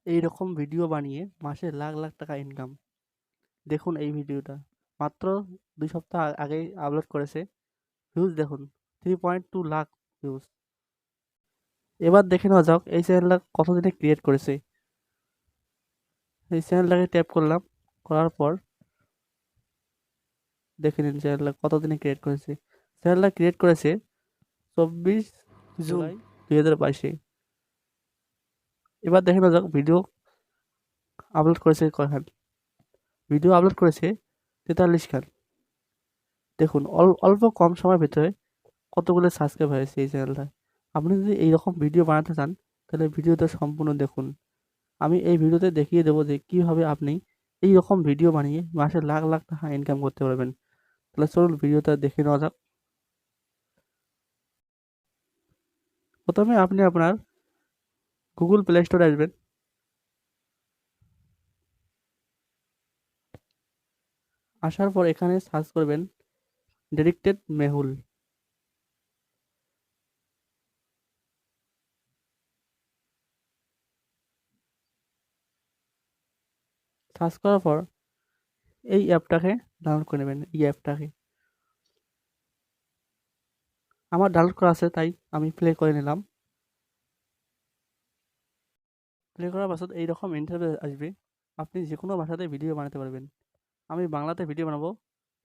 এই রকম ভিডিও বানিয়ে মাসে লাখ লাখ টাকা ইনকাম। দেখুন এই ভিডিওটা মাত্র 2 সপ্তাহ আগেই আপলোড করেছে। ভিউজ দেখুন 3.2 লাখ ভিউজ। এবার দেখে নেওয়া যাক এই চ্যানেলটা কতদিনে ক্রিয়েট করেছে। এই চ্যানেলটাকে ট্যাপ করলাম, করার পর দেখে নিন চ্যানেলটা কতদিনে ক্রিয়েট করেছে। চ্যানেলটা ক্রিয়েট করেছে 24 জুলাই 2022-এ। এবার দেখে নেওয়া যাক ভিডিও আপলোড করেছে কয়খান। ভিডিও আপলোড করেছে 43 খান। দেখুন অল্প কম সময়ের ভিতরে কতগুলো সাবস্ক্রাইব হয়েছে এই চ্যানেলটায়। আপনি যদি এইরকম ভিডিও বানাতে চান তাহলে ভিডিওটা সম্পূর্ণ দেখুন। আমি এই ভিডিওতে দেখিয়ে দেবো যে কীভাবে আপনি এই রকম ভিডিও বানিয়ে মাসে লাখ লাখ টাকা ইনকাম করতে পারবেন। তাহলে চলুন ভিডিওটা দেখে নেওয়া যাক। প্রথমে আপনি আপনার গুগল প্লে স্টোরে আসবেন। আসার পর এখানে সার্চ করবেন ডিরেক্টেড মেহুল। সার্চ করার পর এই অ্যাপটাকে ডাউনলোড করে নেবেন। এই অ্যাপটাকে আমার ডাউনলোড করা আছে তাই আমি প্লে করে নিলাম। প্লে করার পাছত এইরকম ইন্টারফেস আসবে। আপনি যে কোনো ভাষাতে ভিডিও বানাতে পারবেন। আমি বাংলাতে ভিডিও বানাবো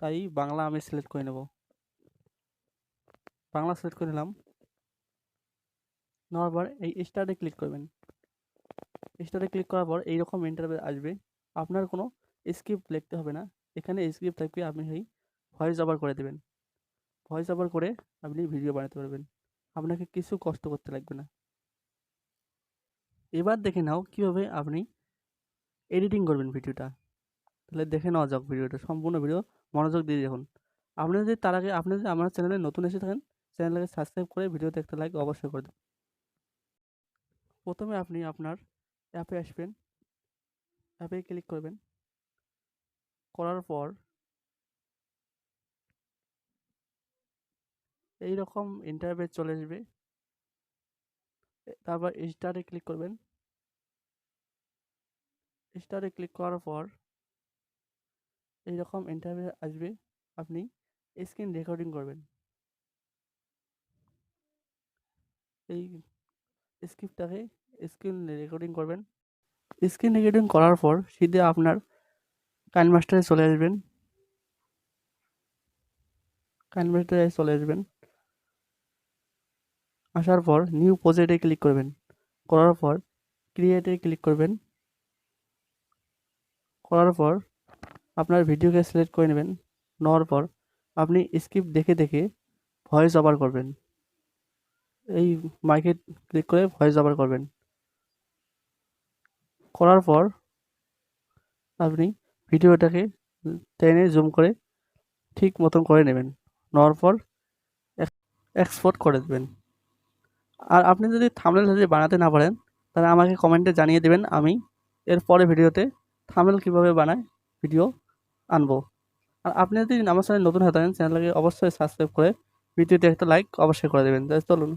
তাই বাংলা আমি সিলেক্ট করে নেব। বাংলা সিলেক্ট করে নিলাম। নেওয়ার পর এই স্টার্টে ক্লিক করবেন। স্টার্টে ক্লিক করার পর এইরকম ইন্টারফেস আসবে। আপনার কোনো স্ক্রিপ্ট লিখতে হবে না, এখানে স্ক্রিপ্ট থাকবে। আপনি সেই ভয়েস ওভার করে দেবেন। ভয়েস ওভার করে আপনি ভিডিও বানাতে পারবেন। আপনাকে কিছু কষ্ট করতে লাগবে না। এবার দেখে নাও কীভাবে আপনি এডিটিং করবেন ভিডিওটা। তাহলে দেখে নেওয়া যাক ভিডিওটা, সম্পূর্ণ ভিডিও মনোযোগ দিয়ে দেখুন। আপনি যদি আমার চ্যানেলে নতুন এসে থাকেন, চ্যানেলটাকে সাবস্ক্রাইব করে ভিডিওতে একটা লাইক অবশ্যই করে দেবেন। প্রথমে আপনি আপনার অ্যাপে আসবেন, অ্যাপে ক্লিক করবেন। করার পর এইরকম ইন্টারফেস চলে আসবে। তারপর স্টার্টে ক্লিক করবেন। স্টার্টে ক্লিক করার পর এইরকম ইন্টারফেস আসবে। আপনি স্ক্রিন রেকর্ডিং করবেন। এই স্ক্রিপ্টটাকে স্ক্রিন রেকর্ডিং করবেন। স্ক্রিন রেকর্ডিং করার পর সিধে আপনার কাইনমাস্টারে চলে আসবেন। কাইনমাস্টারে চলে আসবেন। আসার পর নিউ প্রজেক্টে ক্লিক করবেন। করার পর ক্রিয়েটে ক্লিক করবেন। করার পর আপনার ভিডিওকে সিলেক্ট করে নেবেন। নেওয়ার পর আপনি স্ক্রিপ্ট দেখে দেখে ভয়েস ওভার করবেন। এই মাইকে ক্লিক করে ভয়েস ওভার করবেন। করার পর আপনি ভিডিওটাকে টেনে জুম করে ঠিক মতন করে নেবেন। নেওয়ার পর এক্সপোর্ট করে দেবেন। আর আপনি যদি থাম্বনেল যদি বানাতে না পারেন তাহলে আমাকে কমেন্টে জানিয়ে দেবেন। আমি এর পরের ভিডিওতে থাম্বনেল কীভাবে বানায় ভিডিও আনবো। আর আপনি যদি আমার চ্যানেলে নতুন হয়ে থাকেন চ্যানেলটাকে অবশ্যই সাবস্ক্রাইব করে ভিডিওতে একটা লাইক অবশ্যই করে দেবেন। চলুন।